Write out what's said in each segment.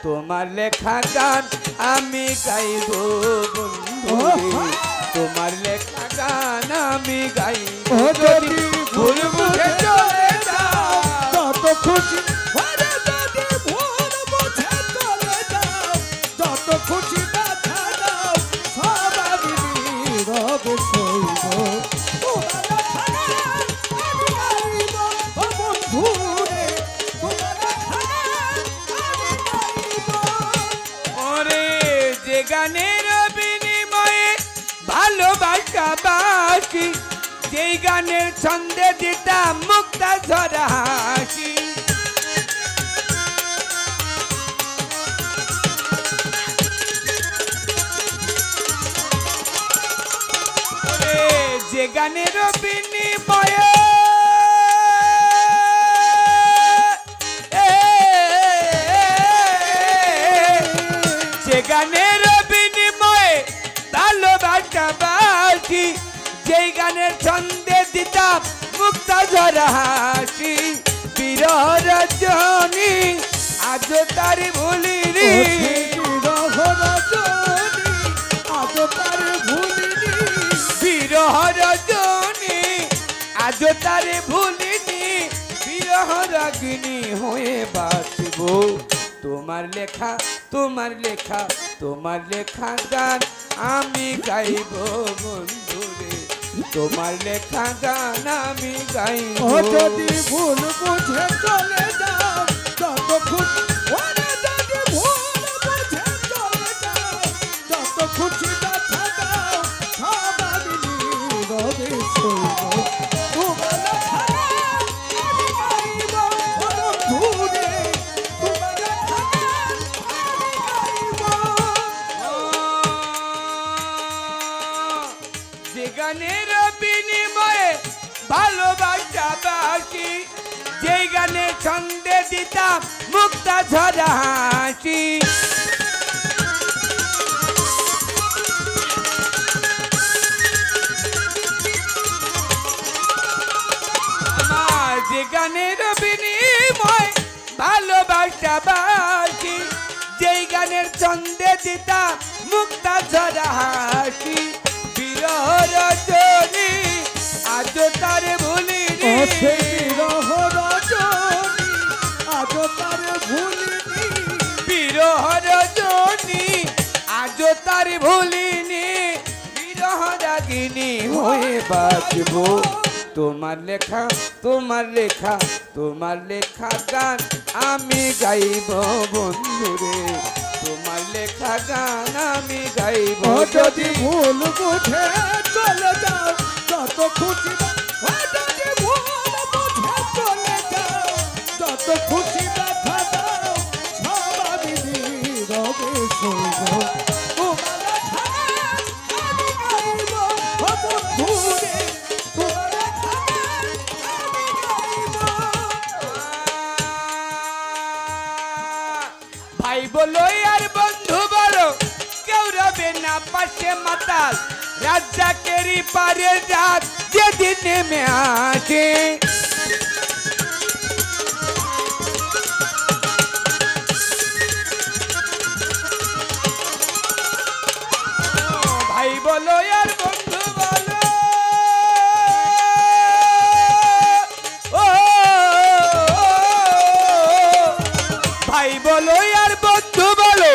তোমার লেখা গান আমি গাইব বন্ধু রে তোমার লেখা গান আমি গাইব যদি ভুল বুঝে চলে যাও যত খুশি ওরে যদি ভুল বুঝে চলে যাও যত খুশি ব্যথা দাও সব আমি নীরবে সইব গানের বিনিময়ে ভালোবাসা বাসি যেই গানের ছন্দে দিতাম মুক্তা ঝরা হাসি যে গানের বিনিময়ে যে গানের যেই গানের ছন্দে দিতাম মুক্তা ঝরা হাসি বিরহ রজনী আজ তার ভুলিনি বিরহ রজনী আজ তার ভুলিনি বিরহ রাগিনী হয়ে বাঁচব তোমার লেখা গান আমি গাইব বন্ধু রে তোমার লেখা গান আমি গাইব যদি ভুল বুঝে চলে যাও যত খুশি ওরে যদি ভুল বুঝে চলে যাও যত খুশি ব্যথা দাও সব আমি নীরবে সইব তোমার লেখা আমি গাইব বন্ধু রে তোমার লেখা আমি গাইব যে গানের বিনিময়ে ভালোবাসা বাসি যেই গানের ছন্দে দিতাম মুক্তা ঝরা হাসি আমার যে গানের বিনিময়ে ভালোবাসা বাসি যেই গানের ছন্দে দিতাম মুক্তা ঝরা হাসি বিরহ রজনী আজ তার ভুলিনি বিরহ রজনী আজ তার ভুলিনি বিরহ রজনী আজ তার ভুলিনি বিরহ রাগিনী হয়ে বাঁচব তোমার লেখা গান আমি গাইব বন্ধু রে তোমার লেখা গান আমি গাইব যদি ভুল বুঝে চলে যাও যত খুশি যদি ভুল বুঝে চলে যাও যত খুশি ব্যথা দাও সব আমি নীরবে সইব তোমার লেখা আমি গাইব বন্ধু রে তোমার লেখা আমি গাইব ভাই বলো আর বন্ধু বলো কেউ রবে না পাশে মাতাল রাজ্জাকেরই পারে রাত যেদিন নেমে আসে ভাই বলো আর বন্ধু বলো ভাই বলো আর বন্ধু বলো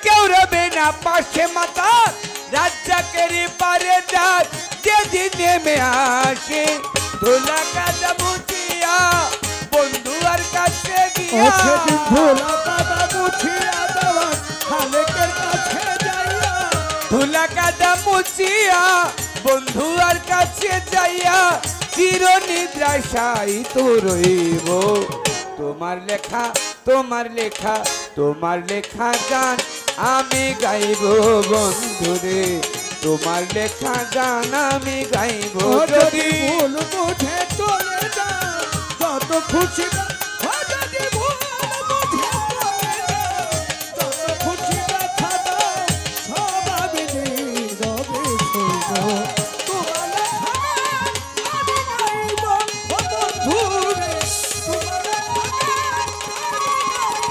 কেউ রবে না পাশে মাতা রাজ্জাকেরই পারে রাত যেদিন নেমে আসে ধুলা কাদা মুছিয়া বন্ধু আর কাছে গিয়া ধুলা কাদা মুছিয়া দেওয়া খালেকের কাছে যাইয়া ধুলা কাদা মুছিয়া বন্ধু আর কাছে যাইয়া চিরনিদ্রায় শায়িত রইব তোমার লেখা গান আমি গাইব বন্ধু রে তোমার লেখা গান আমি গাইব যদি ভুল বুঝে চলে যাও যত খুশি যদি ভুল বুঝে চলে যাও যত খুশি ব্যথা দাও সব আমি নীরবে সইব তোমার লেখা আমি গাইব বন্ধু রে তোমার লেখা আমি গাইব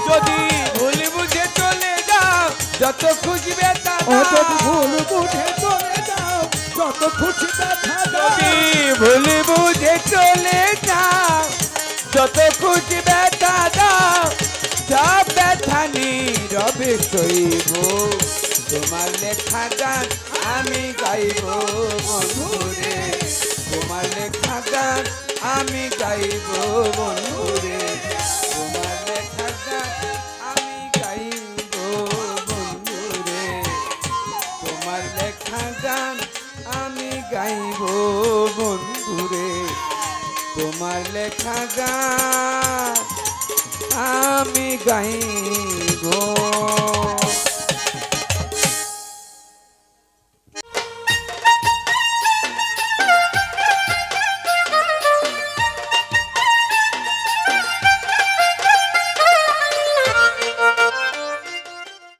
যদি যদি ভুল বুঝে চলে যাও যত খুশি ব্যথা ও দাও যদি ভুল বুঝে চলে যাও যত খুশি ব্যথা দাও যদি ভুল বুঝে চলে যাও যত খুশি ব্যথা দাও সব ব্যথা নীরবে সইব তোমার লেখা গান আমি গাইব বন্ধুরে তোমার লেখা গান আমি গাইব বন্ধুরে তোমার লেখা গান আমি গাইব বন্ধুরে তোমার লেখা গান আমি গাইব বন্ধুরে তোমার লেখা গান আমি গাইব